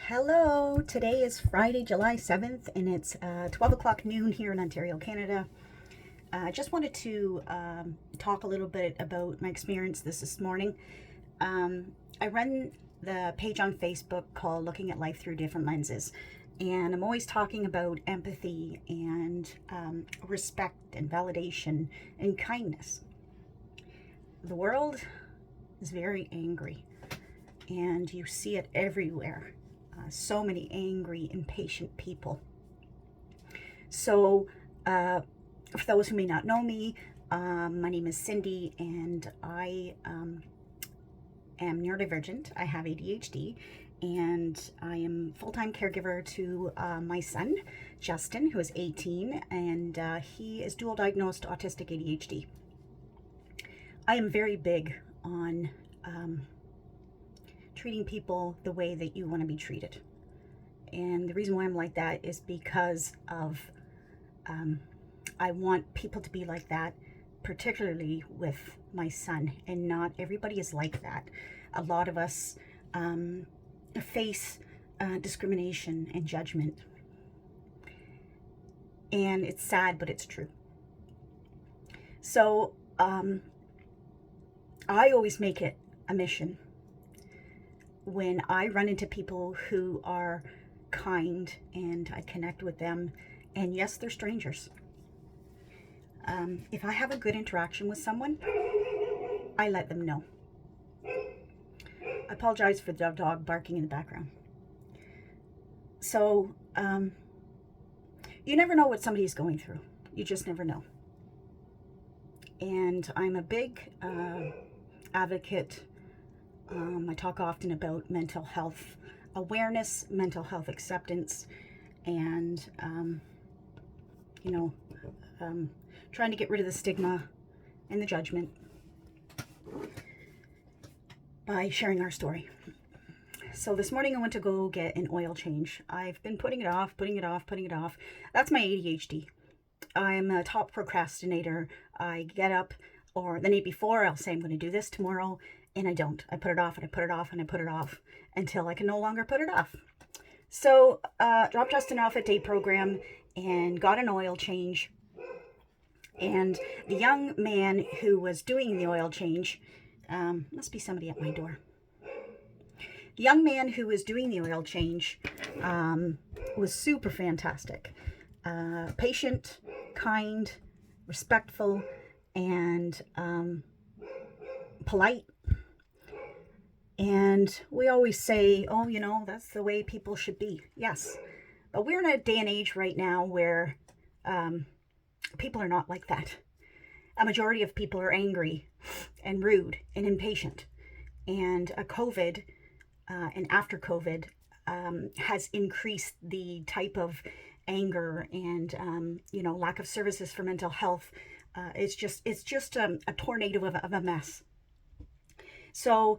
Hello, today is Friday, July 7th, and it's 12 o'clock noon here in Ontario, Canada. I just wanted to talk a little bit about my experience this morning. I run the page on Facebook called Looking at Life Through Different Lenses, and I'm always talking about empathy and respect and validation and kindness. The world is very angry, and you see it everywhere. So many angry, impatient people. So, for those who may not know me, my name is Cindy, and I am neurodivergent. I have ADHD, and I am full-time caregiver to my son, Justin, who is 18, and he is dual diagnosed autistic ADHD. I am very big on treating people the way that you want to be treated. And the reason why I'm like that is because of I want people to be like that, particularly with my son. And not everybody is like that. A lot of us face discrimination and judgment. And it's sad, but it's true. So I always make it a mission when I run into people who are kind and I connect with them, and yes, they're strangers. If I have a good interaction with someone, I let them know. I apologize for the dog barking in the background. So, you never know what somebody's going through. You just never know. And I'm a big advocate. I talk often about mental health awareness, mental health acceptance, and trying to get rid of the stigma and the judgment by sharing our story. So this morning I went to go get an oil change. I've been putting it off. That's my ADHD. I'm a top procrastinator. I get up, or the night before I'll say I'm going to do this tomorrow, and I don't. I put it off and I put it off and I put it off until I can no longer put it off. So dropped Justin off at day program and got an oil change. And the young man who was doing the oil change, must be somebody at my door. The young man who was doing the oil change was super fantastic. Patient, kind, respectful, and polite. And we always say, oh, that's the way people should be. Yes. But we're in a day and age right now where people are not like that. A majority of people are angry and rude and impatient. And COVID and after COVID has increased the type of anger and, lack of services for mental health. It's just a tornado of a mess. So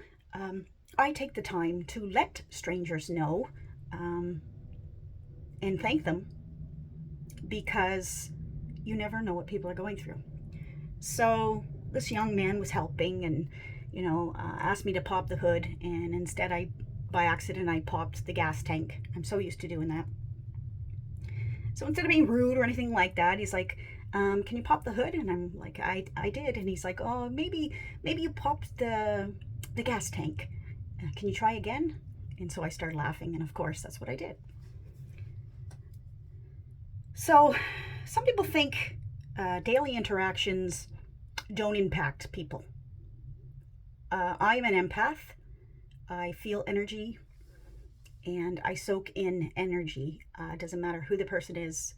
I take the time to let strangers know and thank them, because you never know what people are going through. So this young man was helping and, asked me to pop the hood, and instead by accident, I popped the gas tank. I'm so used to doing that. So instead of being rude or anything like that, he's like, can you pop the hood? And I'm like, I did. And he's like, oh, maybe you popped the gas tank. Can you try again? And so I started laughing, and of course, that's what I did. So some people think daily interactions don't impact people. I'm an empath. I feel energy, and I soak in energy. It doesn't matter who the person is,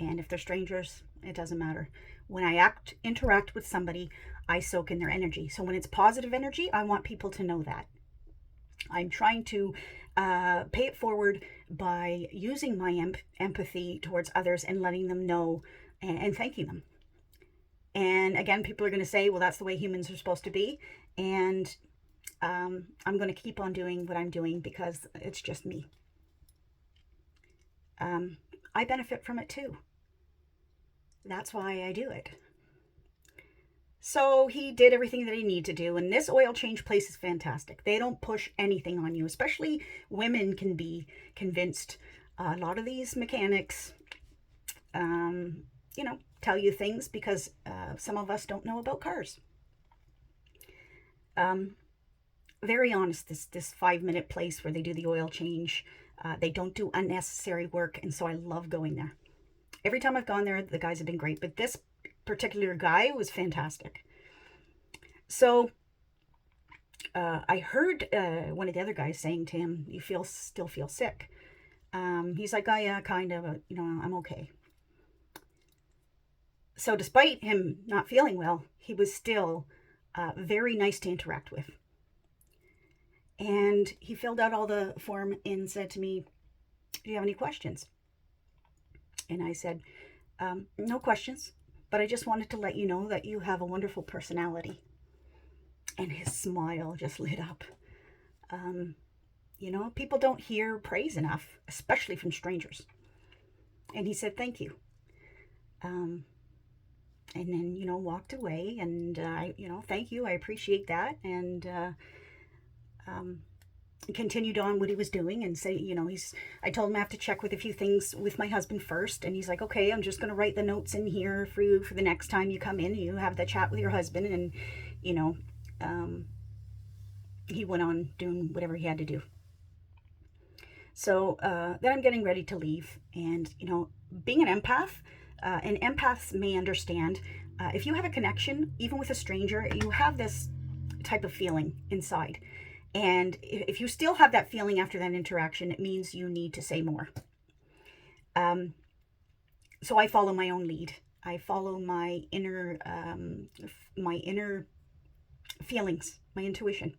and if they're strangers, it doesn't matter. When I interact with somebody, I soak in their energy. So when it's positive energy, I want people to know that. I'm trying to pay it forward by using my empathy towards others and letting them know and thanking them. And again, people are going to say, well, that's the way humans are supposed to be. And I'm going to keep on doing what I'm doing because it's just me. I benefit from it too. That's why I do it. So he did everything that he needed to do. And this oil change place is fantastic. They don't push anything on you, especially women can be convinced. A lot of these mechanics, tell you things because some of us don't know about cars. Very honest, this 5-minute place where they do the oil change. They don't do unnecessary work, and so I love going there. Every time I've gone there, the guys have been great, but this particular guy was fantastic. So I heard one of the other guys saying to him, "You still feel sick?" He's like, "Oh yeah, kind of. I'm okay." So despite him not feeling well, he was still very nice to interact with. And he filled out all the form and said to me, "Do you have any questions?" And I said, "No questions, but I just wanted to let you know that you have a wonderful personality." And his smile just lit up. People don't hear praise enough, especially from strangers. And he said, "Thank you." And then, walked away, and, "Thank you, I appreciate that." And continued on what he was doing and say, I told him I have to check with a few things with my husband first. And he's like, "Okay, I'm just going to write the notes in here for you for the next time you come in. You have that chat with your husband." And, he went on doing whatever he had to do. So then I'm getting ready to leave. And, being an empath, and empaths may understand, if you have a connection, even with a stranger, you have this type of feeling inside. And if you still have that feeling after that interaction, it means you need to say more. So I follow my own lead. I follow my inner feelings, my intuition.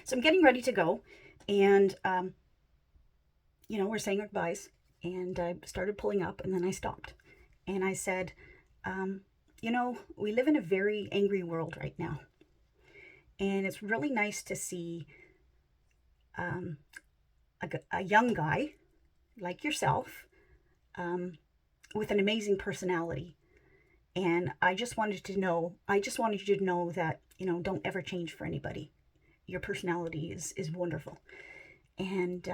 So I'm getting ready to go, and we're saying our goodbyes, and I started pulling up, and then I stopped, and I said, we live in a very angry world right now. And it's really nice to see a young guy like yourself with an amazing personality. And I just wanted you to know that, don't ever change for anybody. Your personality is wonderful. And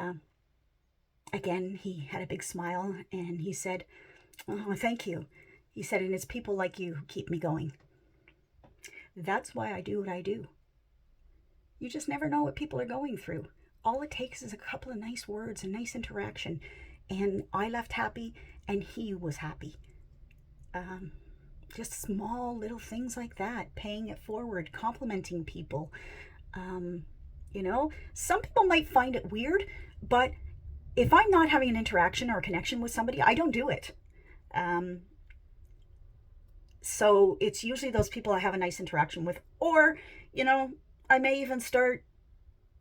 again, he had a big smile, and he said, "Oh, thank you." He said, "And it's people like you who keep me going. That's why I do what I do. You just never know what people are going through. All it takes is a couple of nice words, a nice interaction. And I left happy, and he was happy." Just small little things like that, paying it forward, complimenting people. Some people might find it weird, but if I'm not having an interaction or a connection with somebody, I don't do it. So it's usually those people I have a nice interaction with. Or, I may even start,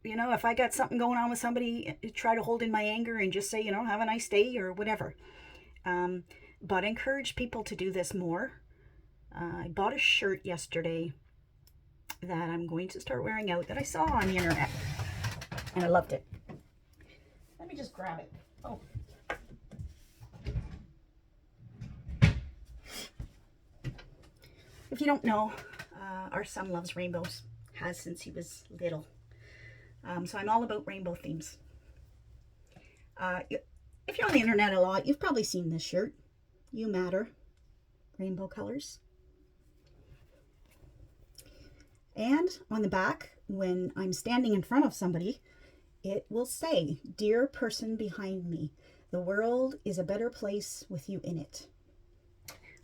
if I got something going on with somebody, try to hold in my anger and just say, "Have a nice day," or whatever. But I encourage people to do this more. I bought a shirt yesterday that I'm going to start wearing out that I saw on the internet, and I loved it. Let me just grab it. Oh. If you don't know, our son loves rainbows, has since he was little. So I'm all about rainbow themes. If you're on the internet a lot, you've probably seen this shirt. You matter. Rainbow colors. And on the back, when I'm standing in front of somebody, it will say, "Dear person behind me, the world is a better place with you in it."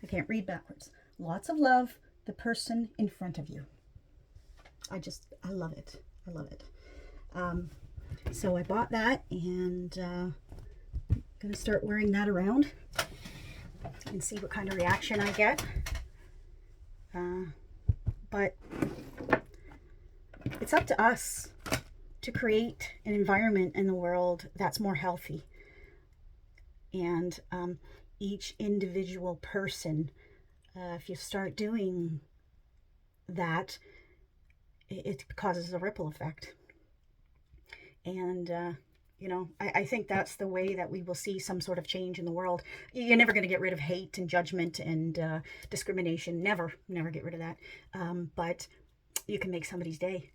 I can't read backwards. Lots of love, the person in front of you. I love it. I love it. So I bought that, and I'm going to start wearing that around and see what kind of reaction I get. But it's up to us to create an environment in the world that's more healthy. And each individual person, if you start doing that, it causes a ripple effect. And You know, I think that's the way that we will see some sort of change in the world. You're never going to get rid of hate and judgment and discrimination. Never, never get rid of that. But you can make somebody's day.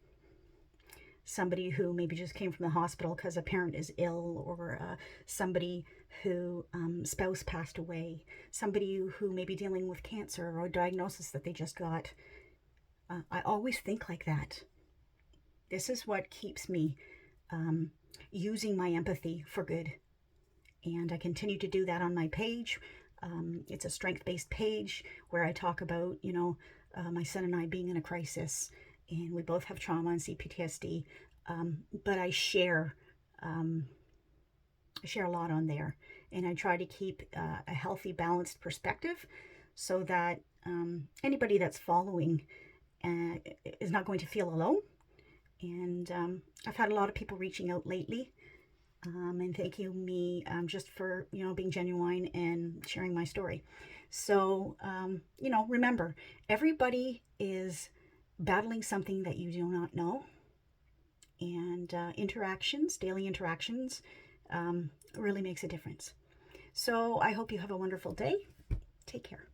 Somebody who maybe just came from the hospital because a parent is ill, or somebody who spouse passed away, somebody who may be dealing with cancer or a diagnosis that they just got. I always think like that. This is what keeps me using my empathy for good. And I continue to do that on my page. It's a strength-based page where I talk about, my son and I being in a crisis, and we both have trauma and CPTSD. But I share a lot on there, and I try to keep a healthy, balanced perspective, so that anybody that's following is not going to feel alone. And I've had a lot of people reaching out lately, and thanking me just for being genuine and sharing my story. So remember, everybody is battling something that you do not know, and daily interactions, really makes a difference. So I hope you have a wonderful day. Take care.